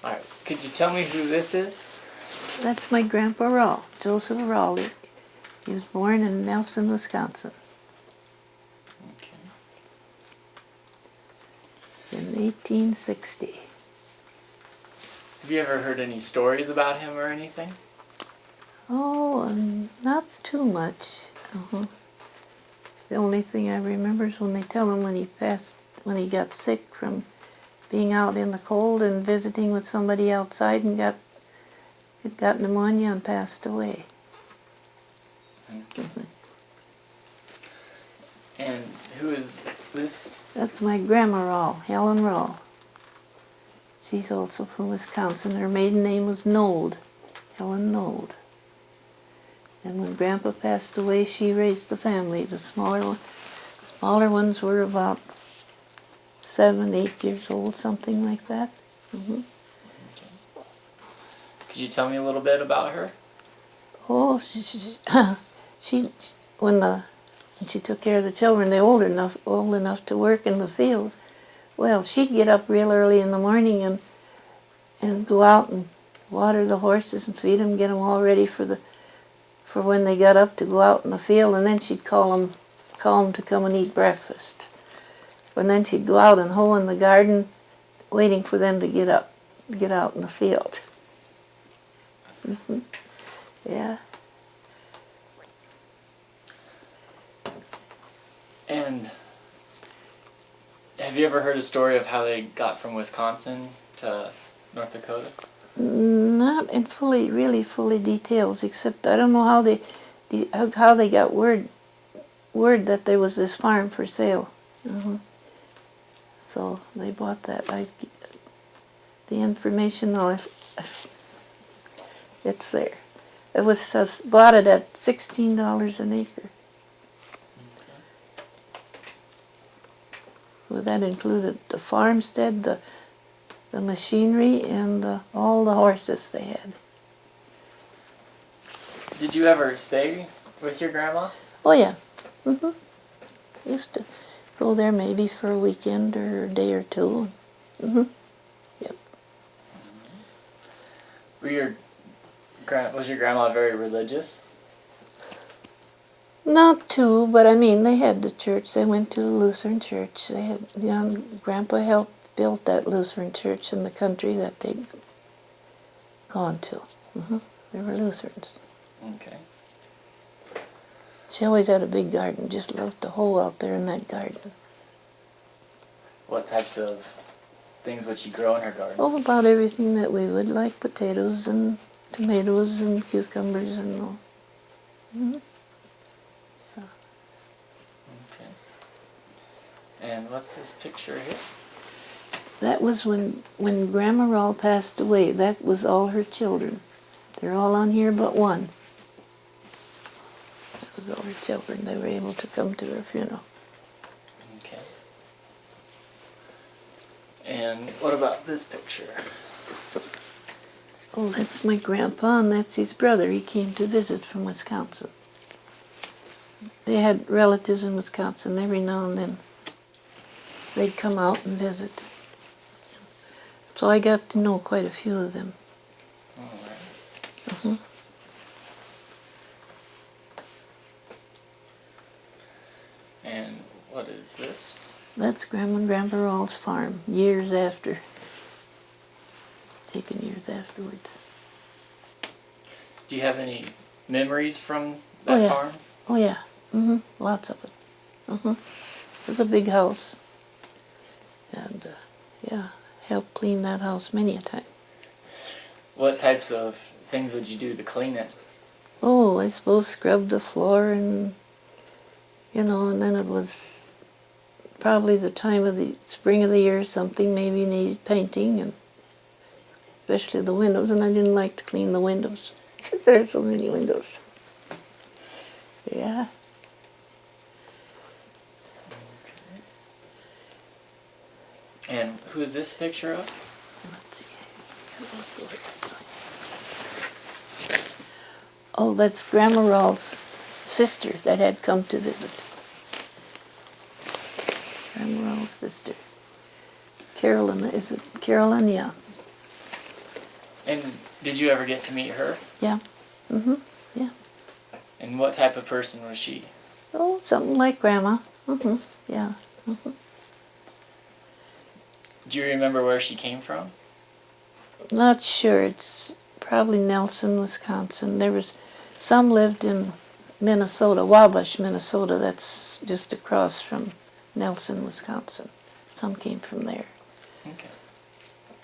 All right. Could you tell me who this is? That's my Grandpa Rall, Joseph Rall. He was born in Nelson, Wisconsin Okay. in 1860. Have you ever heard any stories about him or anything? Oh, not too much. The only thing I remember is when they tell him when he got sick from being out in the cold and visiting with somebody outside and got pneumonia and passed away. Okay. And who is this? That's my Grandma Rall, Helen Rall. She's also from Wisconsin. Her maiden name was Nold, Helen Nold. And when Grandpa passed away, she raised the family. The smaller ones were about 7, 8 years old, something like that. Okay. Could you tell me a little bit about her? Oh, she when she took care of the children, they old enough to work in the fields. Well, she'd get up real early in the morning and go out and water the horses and feed them, get them all ready for when they got up to go out in the field, and then she'd call them to come and eat breakfast. And then she'd go out and hoe in the garden, waiting for them to get out in the field. Yeah. And have you ever heard a story of how they got from Wisconsin to North Dakota? Not in really fully details, except I don't know how they got word that there was this farm for sale. So they bought that. The information, though, it's there. It was bought it at $16 an acre. Well, that included the farmstead, the machinery, and all the horses they had. Did you ever stay with your grandma? Oh yeah. Used to go there maybe for a weekend or a day or two. Yep. Was your grandma very religious? Not too, but I mean, they had the church. They went to the Lutheran church. They had, Grandpa helped build that Lutheran church in the country that they'd gone to. They were Lutherans. Okay. She always had a big garden. Just loved to hoe out there in that garden. What types of things would she grow in her garden? Oh, about everything that we would, like potatoes and tomatoes and cucumbers and all. Okay. And what's this picture here? That was when Grandma Rall passed away. That was all her children. They're all on here but one. That was all her children. They were able to come to her funeral. Okay. And what about this picture? Oh, that's my grandpa, and that's his brother. He came to visit from Wisconsin. They had relatives in Wisconsin. Every now and then they'd come out and visit. So I got to know quite a few of them. All right. And what is this? That's Grandma and Grandpa Rall's farm, years afterwards. Do you have any memories from that farm? Oh yeah, lots of it. It was a big house. And helped clean that house many a time. What types of things would you do to clean it? Oh, I suppose scrub the floor and then it was probably the time of the spring of the year or something, maybe needed painting, and especially the windows, and I didn't like to clean the windows. There's so many windows. Yeah. And who is this picture of? Oh, that's Grandma Rall's sister that had come to visit. Grandma Rall's sister. Carolyn, is it Carolyn? Yeah. And did you ever get to meet her? Yeah. Mhm. Yeah. And what type of person was she? Oh, something like Grandma. Mhm. Yeah. Do you remember where she came from? Not sure. It's probably Nelson, Wisconsin. There was some lived in Minnesota, Wabash, Minnesota. That's just across from Nelson, Wisconsin. Some came from there. Okay.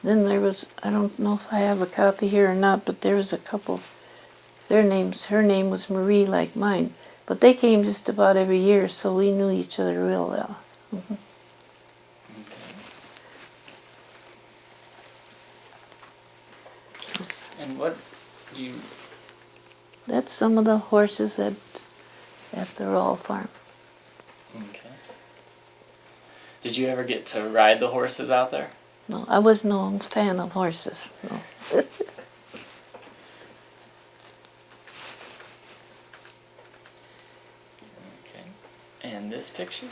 Then there was, I don't know if I have a copy here or not, but there was a couple, their names, her name was Marie like mine. But they came just about every year, so we knew each other real well. Okay. And what do you... That's some of the horses at the Rall farm. Okay. Did you ever get to ride the horses out there? No, I was no fan of horses. No. Okay. And this picture?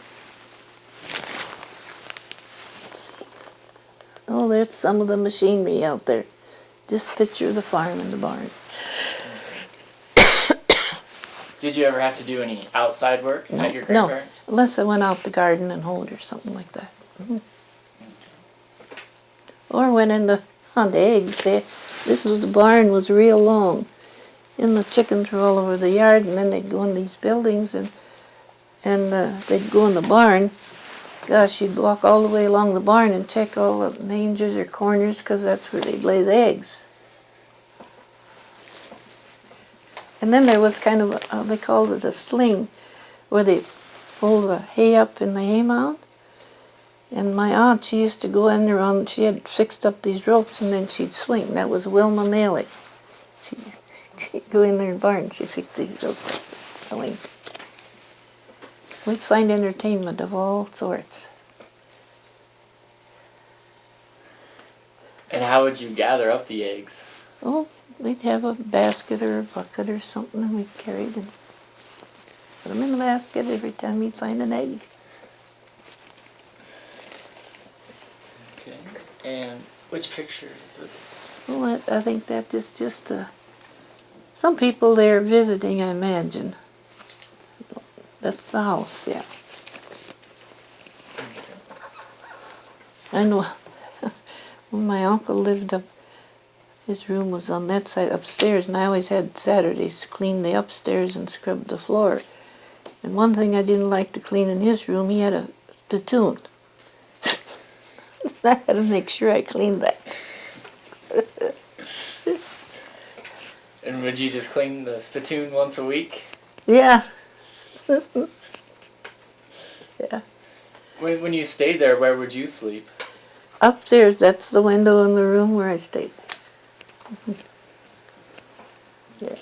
Oh, there's some of the machinery out there. Just picture the farm and the barn. Did you ever have to do any outside work at your No, grandparents'? unless I went out the garden and hoed or something like that. Or went in to hunt eggs. This was the barn was real long, and the chickens were all over the yard. And then they'd go in these buildings and they'd go in the barn. Gosh, you'd walk all the way along the barn and check all the mangers or corners because that's where they'd lay the eggs. And then there was kind of they called it a sling, where they pull the hay up in the hay mound. And my aunt, she used to go in there on, she had fixed up these ropes and then she'd swing. That was Wilma Maley. She'd go in there in the barn, she'd fix these ropes up, swing. We'd find entertainment of all sorts. And how would you gather up the eggs? Oh, we'd have a basket or a bucket or something and we'd carry it and put them in the basket every time we'd find an egg. Okay. And which picture is this? Well, I think that is just some people there visiting, I imagine. That's the house, yeah. I know when my uncle lived up, his room was on that side upstairs, and I always had Saturdays to clean the upstairs and scrub the floor. And one thing I didn't like to clean in his room, he had a spittoon. I had to make sure I cleaned that. And would you just clean the spittoon once a week? Yeah. Yeah. When you stayed there, where would you sleep? Upstairs, that's the window in the room where I stayed. Yeah.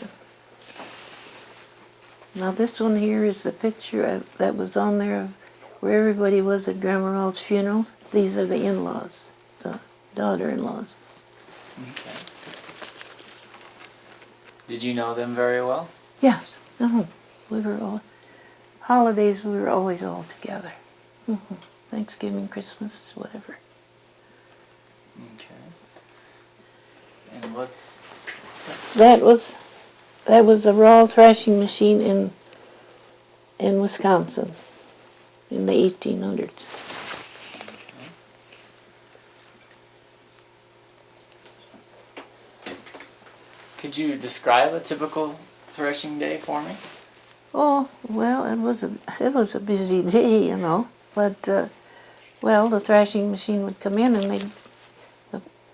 Now this one here is the picture that was on there of where everybody was at Grandma Rall's funeral. These are the in-laws, the daughter-in-laws. Okay. Did you know them very well? Yes. We were all, holidays we were always all together. Thanksgiving, Christmas, whatever. Okay. And what's That was a Rall thrashing machine in Wisconsin in the 1800s. Could you describe a typical threshing day for me? Oh, well, it was a busy day, you know. But well, the thrashing machine would come in, and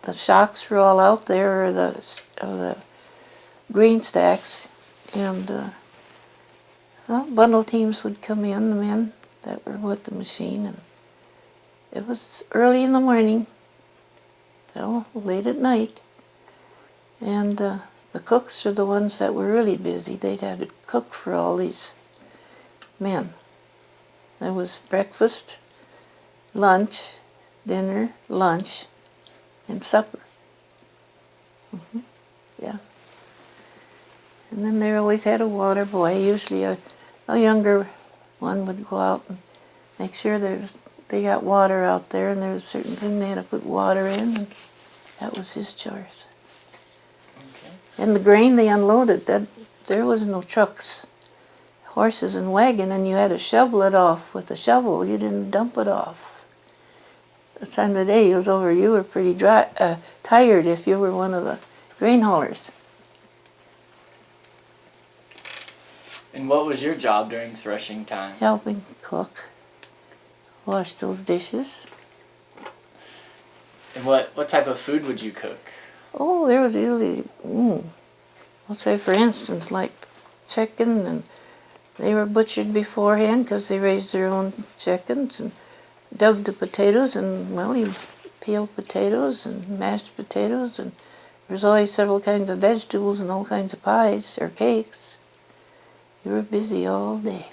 the shocks were all out there, or the grain stacks, and bundle teams would come in, the men that were with the machine, and it was early in the morning, till late at night, and the cooks are the ones that were really busy. They'd had to cook for all these men. There was breakfast, lunch, dinner, lunch, and supper. Yeah. And then they always had a water boy. Usually a younger one would go out and make sure they got water out there, and there was a certain thing they had to put water in, and that was his chores. Okay. And the grain they unloaded, that there was no trucks, horses and wagon, and you had to shovel it off with a shovel. You didn't dump it off. The time of the day it was over, you were pretty tired if you were one of the grain haulers. And what was your job during threshing time? Helping cook, wash those dishes. And what type of food would you cook? Oh, there was usually, let's say for instance, like chicken, and they were butchered beforehand because they raised their own chickens and dug the potatoes, and well, you peeled potatoes and mashed potatoes, and there's always several kinds of vegetables and all kinds of pies or cakes. You were busy all day.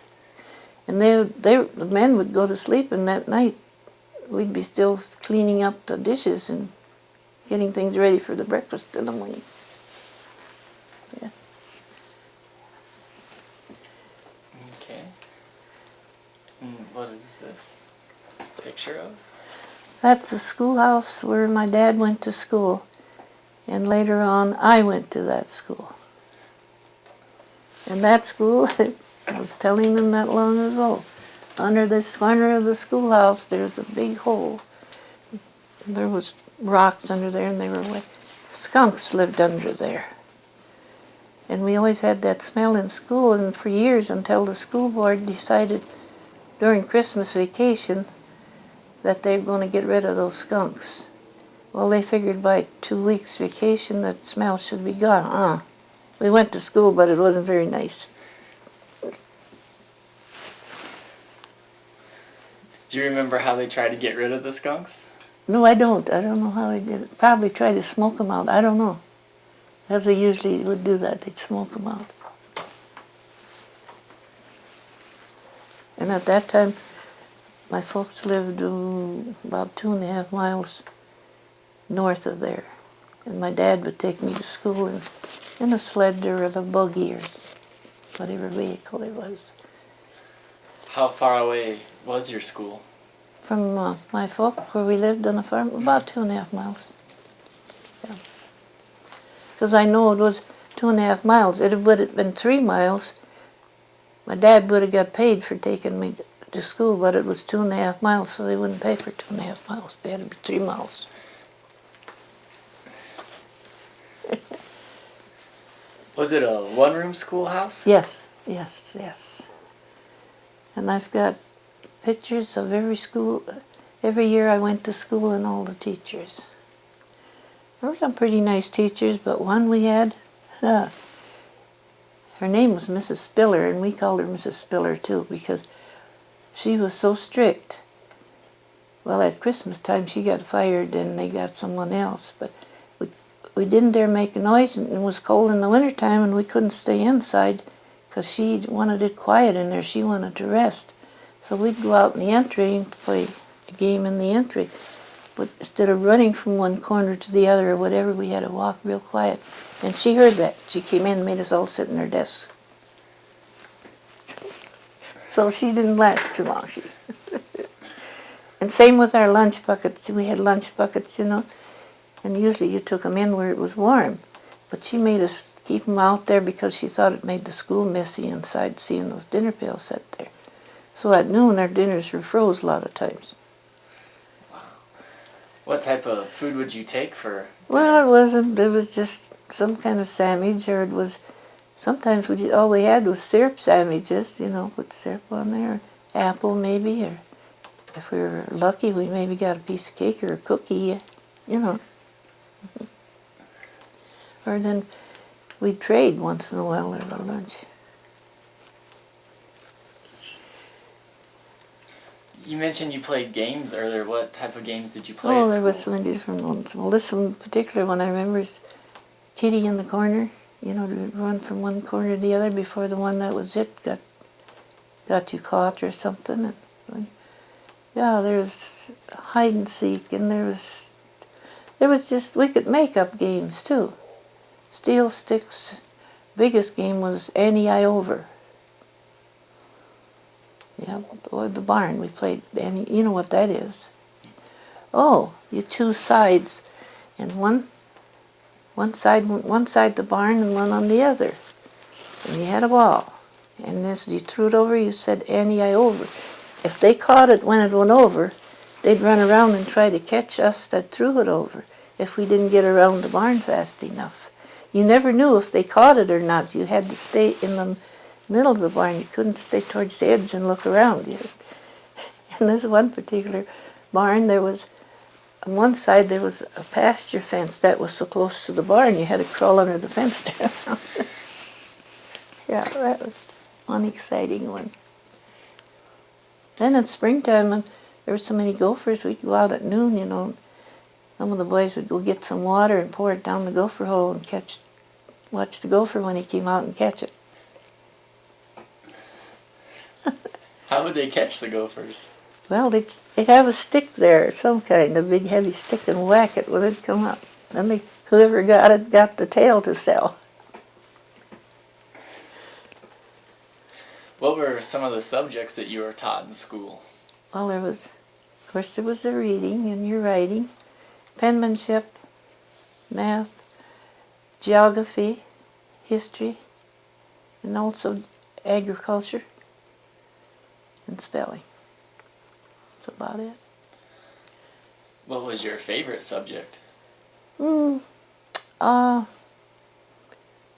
And the men would go to sleep, and that night we'd be still cleaning up the dishes and getting things ready for the breakfast in the morning. Yeah. Okay. And what is this picture of? That's the schoolhouse where my dad went to school. And later on, I went to that school. And that school, I was telling them that long ago, under this corner of the schoolhouse, there's a big hole. There was rocks under there, and they were wet. Skunks lived under there. And we always had that smell in school, and for years, until the school board decided during Christmas vacation that they were going to get rid of those skunks. Well, they figured by 2 weeks vacation that smell should be gone. We went to school, but it wasn't very nice. Do you remember how they tried to get rid of the skunks? No, I don't. I don't know how they did it. Probably try to smoke them out. I don't know. As they usually would do that, they'd smoke them out. And at that time, my folks lived about 2.5 miles north of there. And my dad would take me to school in a sled or a buggy or whatever vehicle it was. How far away was your school? From my folk, where we lived on a farm, about 2.5 miles. Because I know it was 2.5 miles. It would have been 3 miles. My dad would have got paid for taking me to school, but it was 2.5 miles, so they wouldn't pay for 2.5 miles. They had to be 3 miles. Was it a one-room schoolhouse? Yes, yes, yes. And I've got pictures of every school, every year I went to school, and all the teachers. There were some pretty nice teachers, but one we had, her name was Mrs. Spiller, and we called her Mrs. Spiller too, because she was so strict. Well, at Christmas time she got fired and they got someone else, but we didn't dare make a noise, and it was cold in the wintertime, and we couldn't stay inside because she wanted it quiet in there. She wanted to rest. So we'd go out in the entry and play a game in the entry. But instead of running from one corner to the other or whatever, we had to walk real quiet. And she heard that. She came in and made us all sit in her desk. So she didn't last too long. And same with our lunch buckets. We had lunch buckets, you know. And usually you took them in where it was warm. But she made us keep them out there because she thought it made the school messy inside, seeing those dinner pails set there. So at noon, our dinners were froze a lot of times. Wow. What type of food would you take for? Well, it wasn't. It was just some kind of sandwich, or it was. Sometimes all we had was syrup sandwiches. You know, put syrup on there, or apple maybe, or if we were lucky, we maybe got a piece of cake or a cookie. You know. Or then we'd trade once in a while at our lunch. You mentioned you played games earlier. What type of games did you play Oh, at there school? was so many different ones. Well, this one particular one I remember is Kitty in the corner. You know, to run from one corner to the other before the one that was it got you caught or something. And, yeah, there was hide and seek, and there was just, we could make up games too. Steel sticks. Biggest game was Annie I Over. Yeah, or the barn. We played Annie. You know what that is? Oh, you choose sides, and one One side the barn and one on the other. And you had a wall. And as you threw it over, you said, Annie, I over. If they caught it when it went over, they'd run around and try to catch us that threw it over if we didn't get around the barn fast enough. You never knew if they caught it or not. You had to stay in the middle of the barn. You couldn't stay towards the edge and look around. In this one particular barn, there was, on one side there was a pasture fence that was so close to the barn you had to crawl under the fence there. Yeah, that was one exciting one. Then in springtime, when there were so many gophers, we'd go out at noon, you know. Some of the boys would go get some water and pour it down the gopher hole and watch the gopher when he came out and catch it. How would they catch the gophers? Well, they'd have a stick there, some kind, a big heavy stick, and whack it when it'd come up. Then whoever got it got the tail to sell. What were some of the subjects that you were taught in school? Well, there was the reading and your writing, penmanship, math, geography, history, and also agriculture and spelling. That's about it. What was your favorite subject?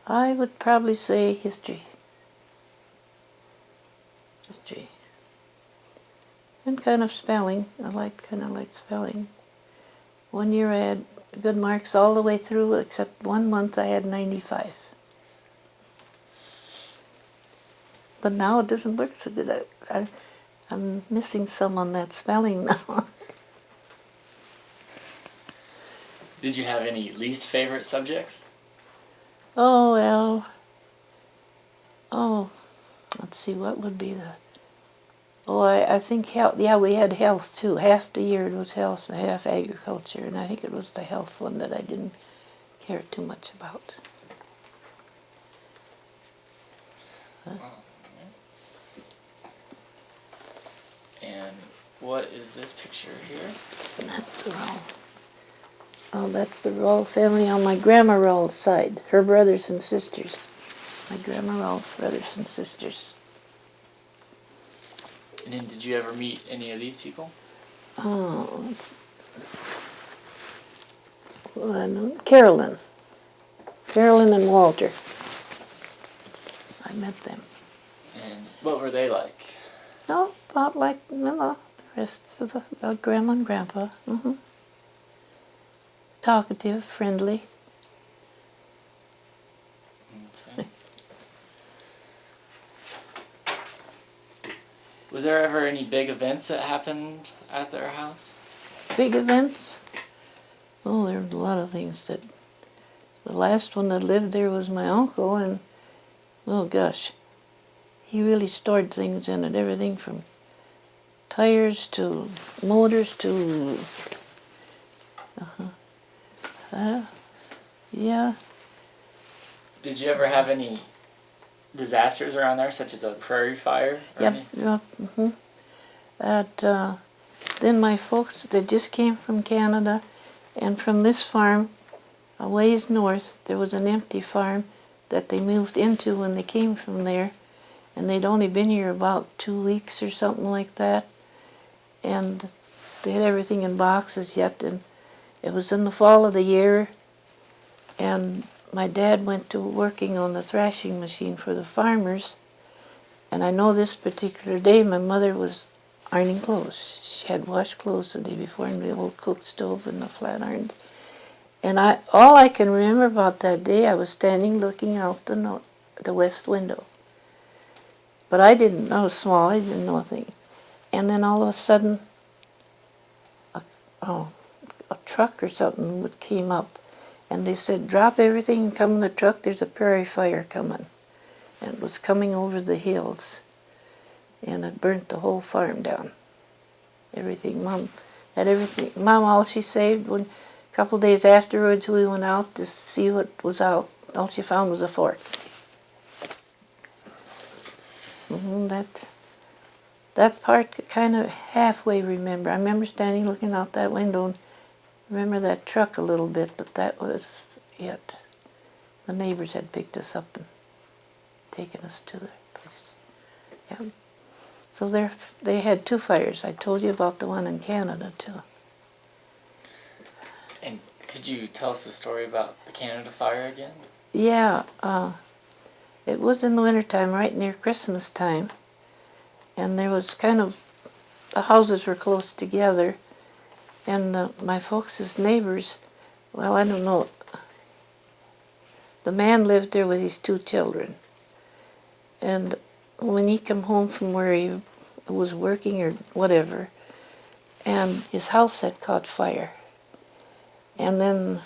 I would probably say history. History. And kind of spelling. I kind of liked spelling. One year I had good marks all the way through, except 1 month I had 95. But now it doesn't work so good. I'm missing some on that spelling now. Did you have any least favorite subjects? Oh, well. Oh, let's see, what would be the... Oh, I think health. Yeah, we had health too. Half the year it was health and half agriculture, and I think it was the health one that I didn't care too much about. And what is this picture here? That's the Rall. Oh, that's the Rall family on my Grandma Rall's side. Her brothers and sisters. My Grandma Rall's brothers and sisters. And then did you ever meet any of these people? Oh, Carolyn. Carolyn and Walter. I met them. And what were they like? No, about like the rest of about Grandma and Grandpa. Talkative, friendly. Okay. Was there ever any big events that happened at their house? Big events? Oh, there were a lot of things that... The last one that lived there was my uncle, and, oh gosh, he really stored things in it, everything from tires to motors to... yeah. Did you ever have any disasters around there, such as a prairie fire? Yep. Then my folks, they just came from Canada, and from this farm, a ways north, there was an empty farm that they moved into when they came from there, and they'd only been here about 2 weeks or something like that, and they had everything in boxes yet, and it was in the fall of the year, and my dad went to working on the thrashing machine for the farmers, and I know this particular day my mother was ironing clothes. She had washed clothes the day before in the old cook stove and the flat irons. And all I can remember about that day, I was standing looking out the west window. But I was small, I didn't know a thing. And then all of a sudden, a truck or something came up. And they said, drop everything and come in the truck, there's a prairie fire coming. And it was coming over the hills. And it burnt the whole farm down. Everything. Mom had everything. Mom, all she saved, when a couple of days afterwards we went out to see what was out. All she found was a fork. That part kind of halfway remember. I remember standing looking out that window and remember that truck a little bit, but that was yet. The neighbors had picked us up and taken us to their place. Yeah. So they had 2 fires. I told you about the one in Canada too. And could you tell us the story about the Canada fire again? Yeah, it was in the wintertime, right near Christmas time, and there was the houses were close together, and my folks' neighbors, well, I don't know, the man lived there with his 2 children, and when he came home from where he was working or whatever, and his house had caught fire, and then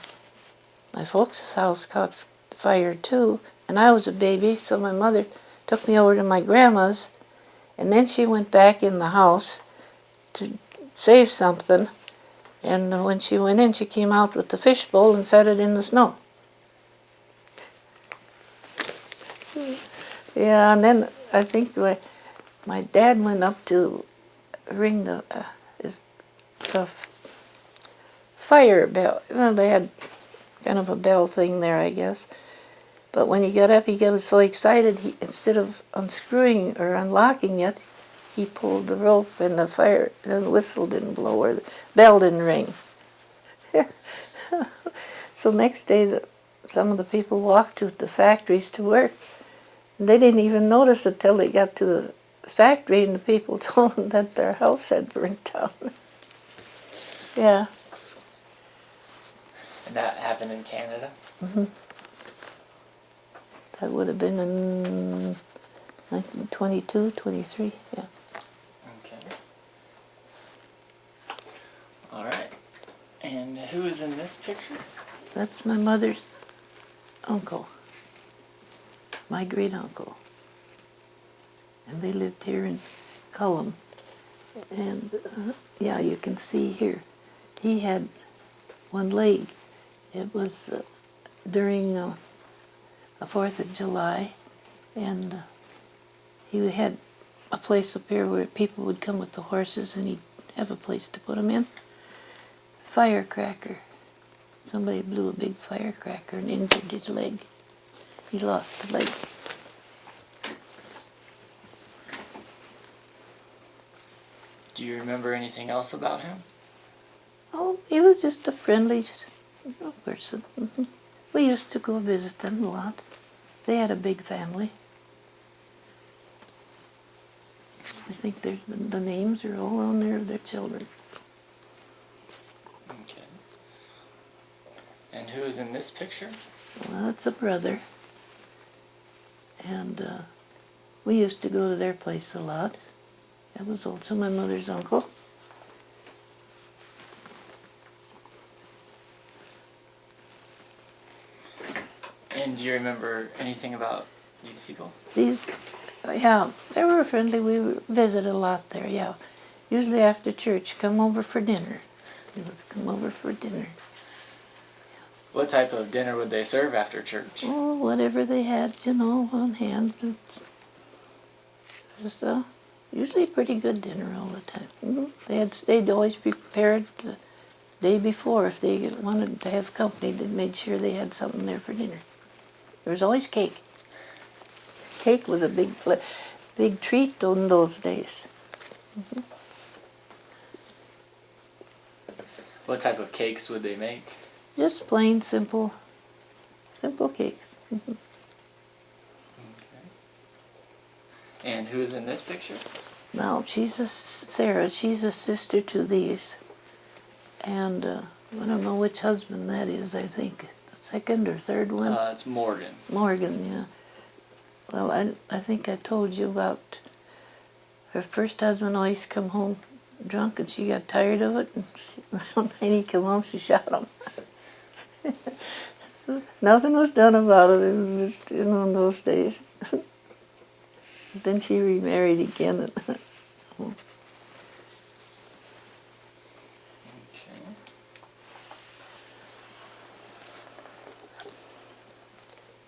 my folks' house caught fire too, and I was a baby, so my mother took me over to my grandma's, and then she went back in the house to save something, and when she went in, she came out with the fishbowl and set it in the snow. Yeah, and then I think my dad went up to ring the fire bell. Well, they had kind of a bell thing there, I guess. But when he got up, he got so excited, instead of unscrewing or unlocking it, he pulled the rope and the whistle didn't blow or the bell didn't ring. So next day, some of the people walked to the factories to work. And they didn't even notice it till they got to the factory and the people told them that their house had burnt down. Yeah. And that happened in Canada? Mm-hmm. That would have been in 1922, 23, yeah. Okay. All right. And who is in this picture? That's my mother's uncle, my great uncle. And they lived here in Cullum. And yeah, you can see here, he had one leg. It was during the 4th of July, and he had a place up here where people would come with the horses and he'd have a place to put them in. Firecracker. Somebody blew a big firecracker and injured his leg. He lost the leg. Do you remember anything else about him? Oh, he was just a friendly person. Mm-hmm. We used to go visit them a lot. They had a big family. I think the names are all on there of their children. Okay. And who is in this picture? Well, that's a brother. And we used to go to their place a lot. That was also my mother's uncle. And do you remember anything about these people? Yeah, they were friendly. We visited a lot there, yeah. Usually after church, come over for dinner. Let's come over for dinner. What type of dinner would they serve after church? Oh, whatever they had, on hand. It was usually a pretty good dinner all the time. Mm-hmm. They'd always prepared the day before. If they wanted to have company, they made sure they had something there for dinner. There was always cake. Cake was a big treat in those days. Mm-hmm. What type of cakes would they make? Just plain, simple cakes. Mm-hmm. Okay. And who is in this picture? Now, Sarah, she's a sister to these. And I don't know which husband that is, I think. The second or third one? It's Morgan. Morgan, yeah. Well, I think I told you about her first husband always come home drunk and she got tired of it. And when he come home, she shot him. Nothing was done about it. It was just, in those days. Then she remarried again. Okay.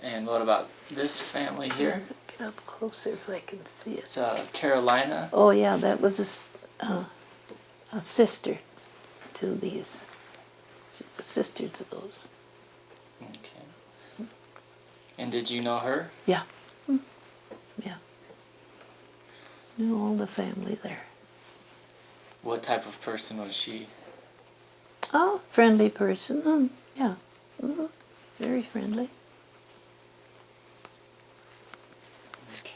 And what about this family here? Get up closer if I can see it. It's Carolina. Oh yeah, that was a sister to these. She's a sister to those. Okay. And did you know her? Yeah. Yeah. Knew all the family there. What type of person was she? Oh, friendly person. Yeah. hmm Very friendly. Okay.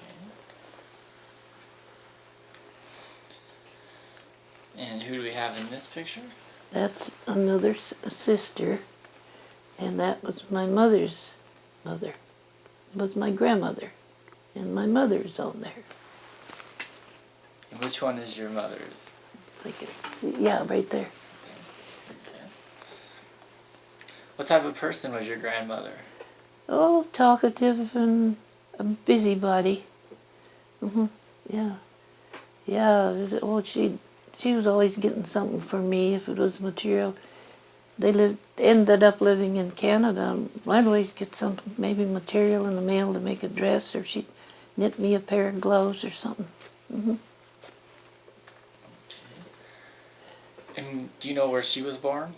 And who do we have in this picture? That's another sister, and that was my mother's mother. It was my grandmother, and my mother's on there. And which one is your mother's? I can see. Yeah, right there. Okay. What type of person was your grandmother? Oh, talkative and a busybody. Yeah. Yeah. She was always getting something for me if it was material. They ended up living in Canada. I'd always get something, maybe material in the mail to make a dress, or she'd knit me a pair of gloves or something. And do you know where she was born?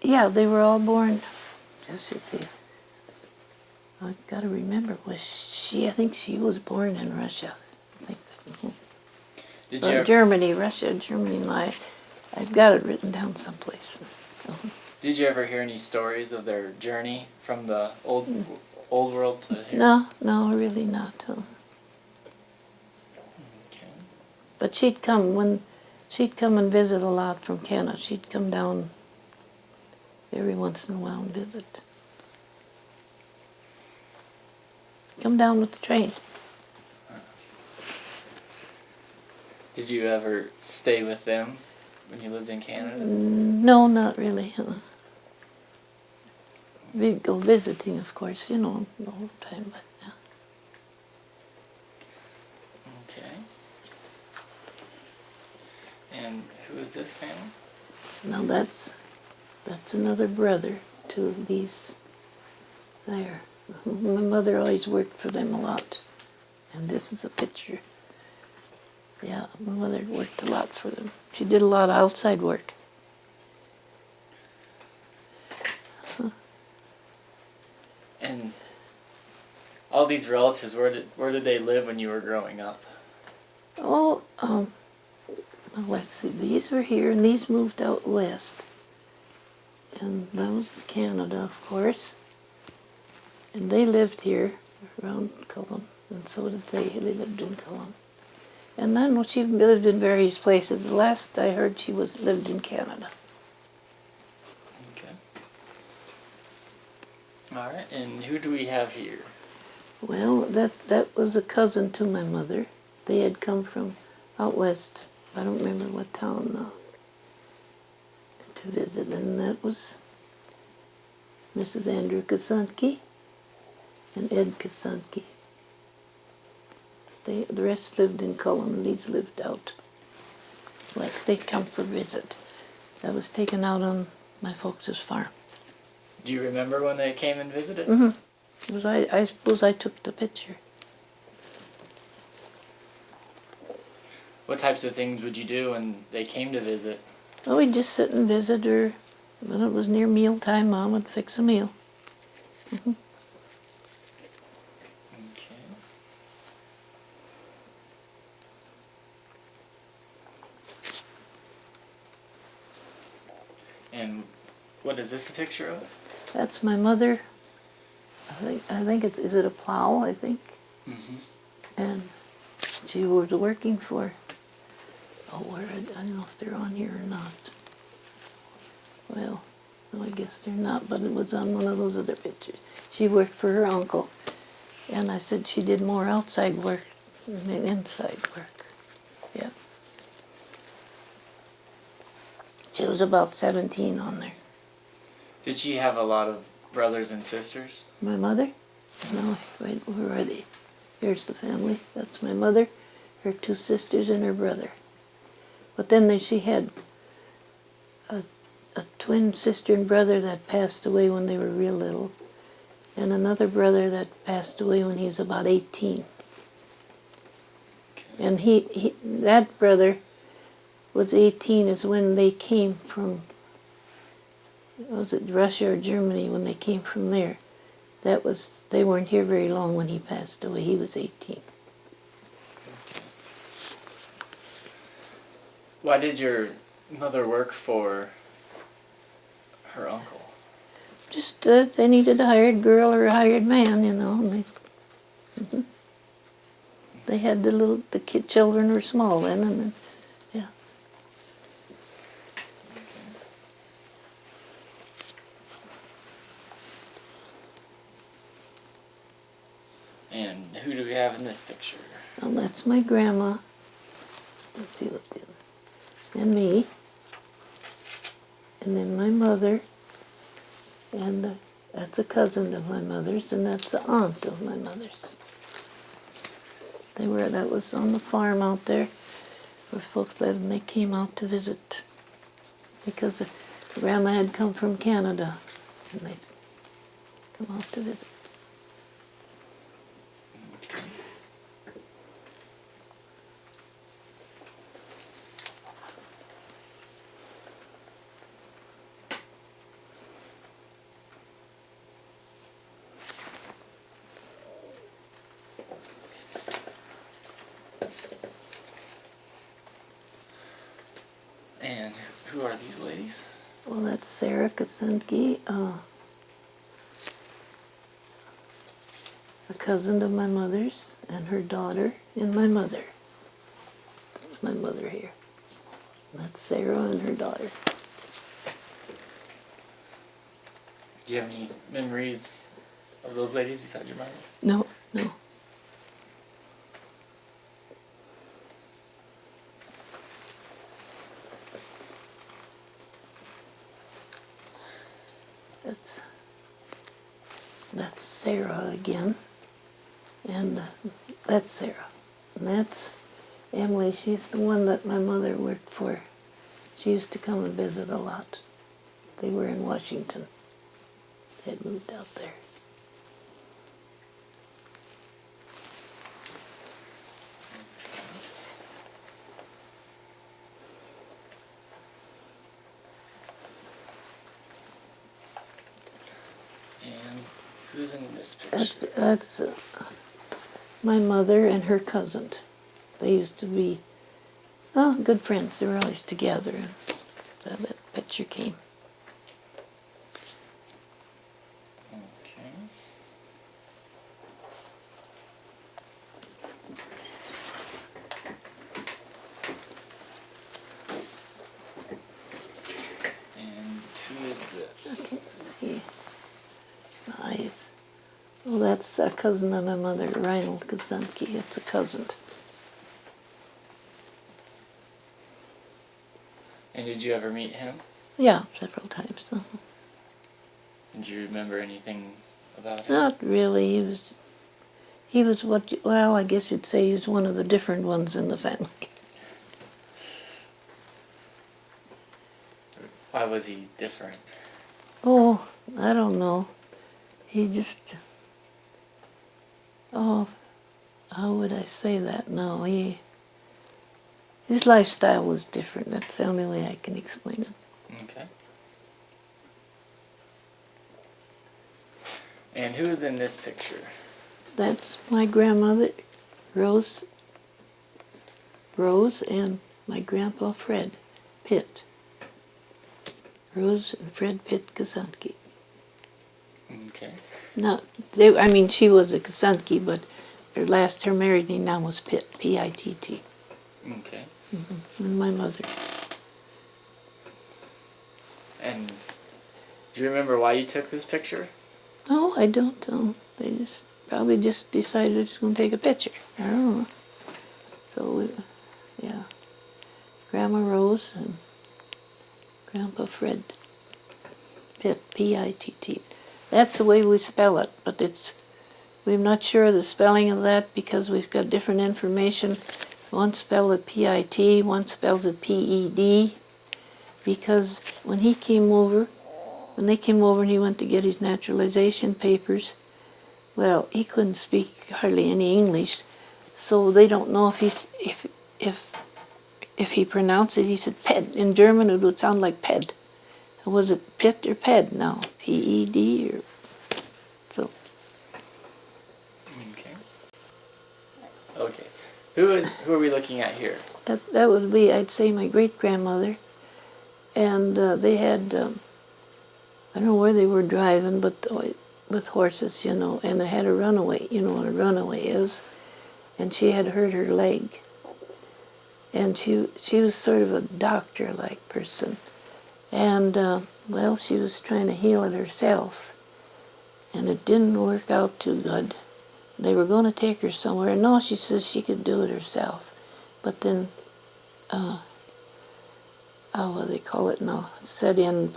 Yeah, they were all born. Just see. I gotta remember. Was she? I think she was born in Russia. I think. Did you ever, Germany, Russia, Germany. And I've got it written down someplace. did you ever hear any stories of their journey from the old world to here? No, really not. Okay. But she'd come and visit a lot from Canada. She'd come down every once in a while and visit. Come down with the train. Did you ever stay with them when you lived in Canada? No, not really. We'd go visiting, of course, the whole time, but yeah. Okay. And who is this family? Now that's another brother to these there. My mother always worked for them a lot. And this is a picture. Yeah, my mother worked a lot for them. She did a lot of outside work. And all these relatives, where did they live when you were growing up? Oh, let's see. These were here, and these moved out west. And that was Canada, of course. And they lived here around Cullen, and so did they. They lived in Cullen. And then she lived in various places. The last I heard, she lived in Canada. Okay. All right. And who do we have here? Well, that was a cousin to my mother. They had come from out west. I don't remember what town now, to visit, and that was Mrs. Andrew Kasunke and Ed Kasunke. The rest lived in Cullen, and these lived out west. They'd come for visit. I was taken out on my folks' farm. Do you remember when they came and visited? I suppose I took the picture. What types of things would you do when they came to visit? Oh, we'd just sit and visit, or when it was near mealtime, Mom would fix a meal. Okay. And what is this a picture of? That's my mother. I think is it a plow, I think? Mm-hmm. And she was working for, I don't know if they're on here or not. Well, no, I guess they're not, but it was on one of those other pictures. She worked for her uncle, and I said she did more outside work than inside work. Yeah. She was about 17 on there. Did she have a lot of brothers and sisters? My mother? No, wait, where are they? Here's the family. That's my mother, her two sisters, and her brother. But then she had a twin sister and brother that passed away when they were real little, and another brother that passed away when he was about 18. Okay. And that brother was 18 is when they came from was it Russia or Germany when they came from there. They weren't here very long when he passed away. He was 18. Why did your mother work for her uncle? Just they needed a hired girl or a hired man, you know. And they had the children were small then, and then, yeah. And who do we have in this picture? Well, that's my grandma. Let's see what the other. And me. And then my mother. And that's a cousin of my mother's, and that's the aunt of my mother's. That was on the farm out there where folks lived, and they came out to visit because grandma had come from Canada, and they'd come out to visit. And who are these ladies? Well, that's Sarah Kasenke, a cousin of my mother's, and her daughter, and my mother. That's my mother here. That's Sarah and her daughter. Do you have any memories of those ladies besides your mother? No. That's Sarah again, and that's Sarah, and that's Emily. She's the one that my mother worked for. She used to come and visit a lot. They were in Washington. They had moved out there. Who's in this picture? That's my mother and her cousin. They used to be good friends. They were always together. And that picture came. Okay. And who is this? Okay, let's see. Well, that's a cousin of my mother, Reinald Kazenke. It's a cousin. And did you ever meet him? Yeah, several times. And do you remember anything about him? Not really. He was well, I guess you'd say he was one of the different ones in the family. Why was he different? Oh, I don't know. He just, how would I say that? No, his lifestyle was different. That's the only way I can explain it. Okay. And who's in this picture? That's my grandmother, Rose, and my grandpa, Fred Pitt. Rose and Fred Pitt Kazenke. Okay. She was a Kazenke, but her married name now was Pitt, P-I-T-T. Okay. Mm-hmm. And my mother. And do you remember why you took this picture? No, I don't know. They probably just decided they're just going to take a picture. I don't know. So, yeah. Grandma Rose and Grandpa Fred Pitt, P-I-T-T. That's the way we spell it, but we're not sure of the spelling of that because we've got different information. One spells it P-I-T, one spells it P-E-D, because when they came over and he went to get his naturalization papers, well, he couldn't speak hardly any English, so they don't know if he pronounced it. He said ped. In German it would sound like ped. Was it Pet or Ped now? P-E-D or so. Okay. Okay. Who are we looking at here? That would be, I'd say, my great-grandmother. And they had, I don't know where they were driving, but with horses, you know, and they had a runaway, you know what a runaway is. And she had hurt her leg. And she was sort of a doctor-like person. And, well, she was trying to heal it herself. And it didn't work out too good. They were going to take her somewhere. No, she says she could do it herself. But then, what do they call it now? Set in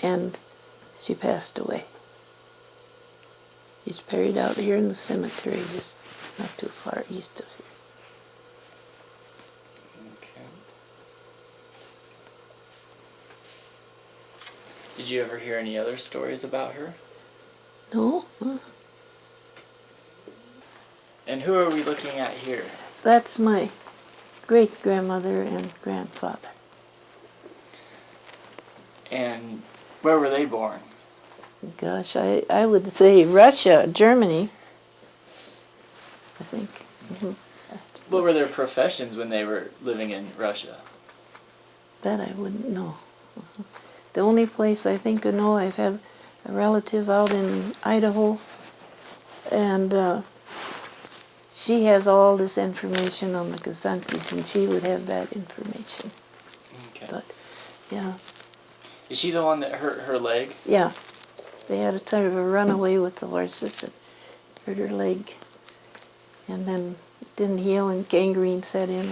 and she passed away. She's buried out here in the cemetery, just not too far east of here. Okay. Did you ever hear any other stories about her? No? Huh? And who are we looking at here? That's my great-grandmother and grandfather. And where were they born? Gosh, I would say Russia, Germany, I think. Mm-hmm. What were their professions when they were living in Russia? That I wouldn't know. The only place I think I know, I've had a relative out in Idaho, and she has all this information on the Kazankis, and she would have that information. Okay. But, yeah. Is she the one that hurt her leg? Yeah. They had a sort of a runaway with the horses and hurt her leg. And then it didn't heal and gangrene set in.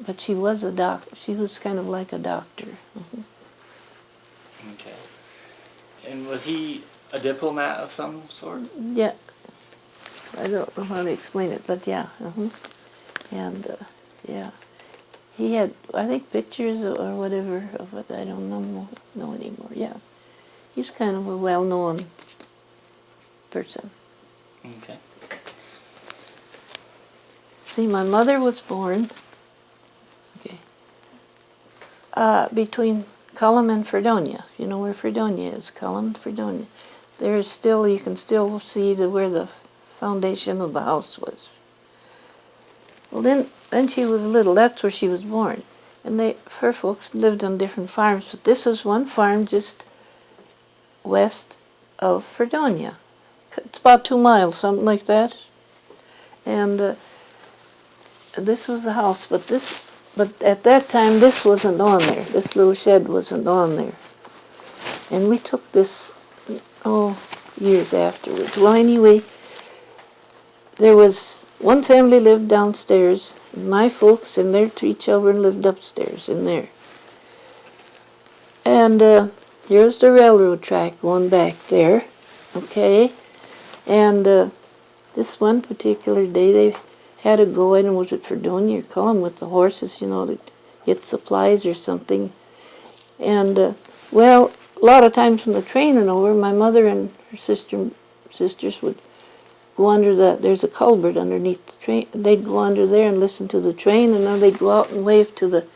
But she was a doctor. She was kind of like a doctor. Mm-hmm. Okay. And was he a diplomat of some sort? Yeah. I don't know how to explain it, but yeah. Uh-huh. And, yeah. He had, I think, pictures or whatever of it. I don't know anymore. Yeah. He's kind of a well-known person. Okay. See, my mother was born between Cullum and Fredonia. You know where Fredonia is, Cullum, Fredonia. There's still, you can still see where the foundation of the house was. Well, then she was little. That's where she was born. And her folks lived on different farms, but this was one farm just west of Fredonia. It's about 2 miles, something like that. And this was the house, but at that time this wasn't on there. This little shed wasn't on there. And we took this, years afterwards. Well, anyway, there was one family lived downstairs, and my folks and their 3 children lived upstairs in there. And here's the railroad track going back there, okay? And this one particular day they had to go in, was it Fredonia or Cullum, with the horses, you know, to get supplies or something. And, well, a lot of times when the train went over, my mother and her sisters would go under there's a culvert underneath the train. They'd go under there and listen to the train, and then they'd go out and wave to the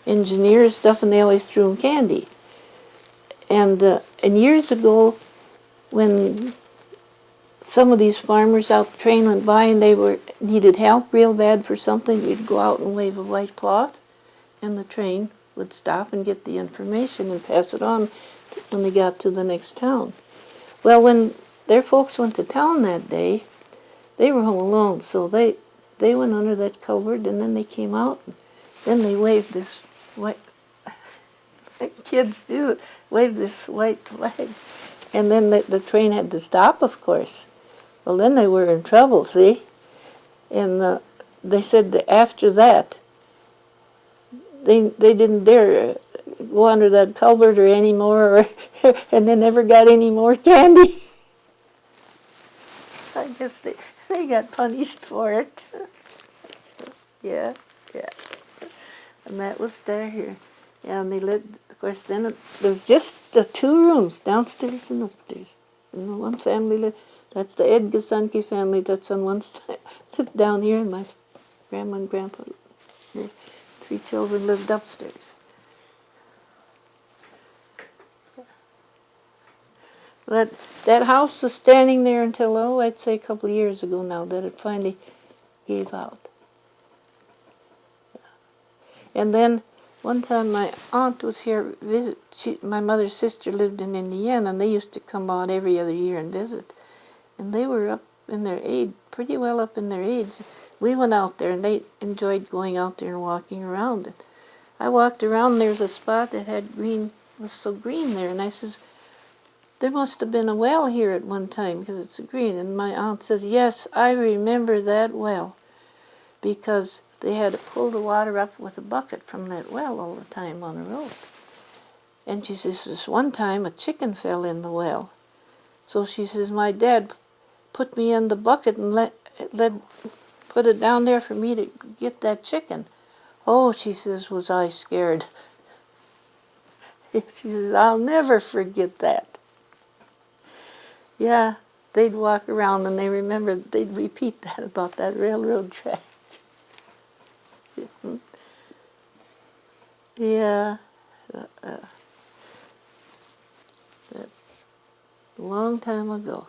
engineers stuff, and they always threw them candy. And years ago, when some of these farmers out the train went by and they needed help real bad for something, you'd go out and wave a white cloth, and the train would stop and get the information and pass it on when they got to the next town. Well, when their folks went to town that day, they were home alone, so they went under that culvert, and then they came out, and then they waved this white, kids do, waved this white flag. And then the train had to stop, of course. Well, then they were in trouble, see? And they said that after that, they didn't dare go under that culvert or anymore, and they never got any more candy. I guess they got punished for it. Yeah. And that was there. Yeah, and they lived, of course, then there was just the 2 rooms, downstairs and upstairs. And the one family lived, that's the Edgasanki family, that's on one side, lived down here, and my grandma and grandpa Her 3 children lived upstairs. That house was standing there until, I'd say a couple of years ago now, that it finally gave out. And then one time my aunt was here visit. My mother's sister lived in Indiana, and they used to come out every other year and visit. And they were up in their age, pretty well up in their age. We went out there, and they enjoyed going out there and walking around it. I walked around, and there was a spot that had green, was so green there, and I says, there must have been a well here at one time because it's a green. And my aunt says, yes, I remember that well, because they had to pull the water up with a bucket from that well all the time on the road. And she says, this one time a chicken fell in the well. So she says, my dad put me in the bucket and put it down there for me to get that chicken. Oh, she says, was I scared. She says, I'll never forget that. Yeah, they'd walk around and they'd repeat that about that railroad track. Yeah, that's a long time ago.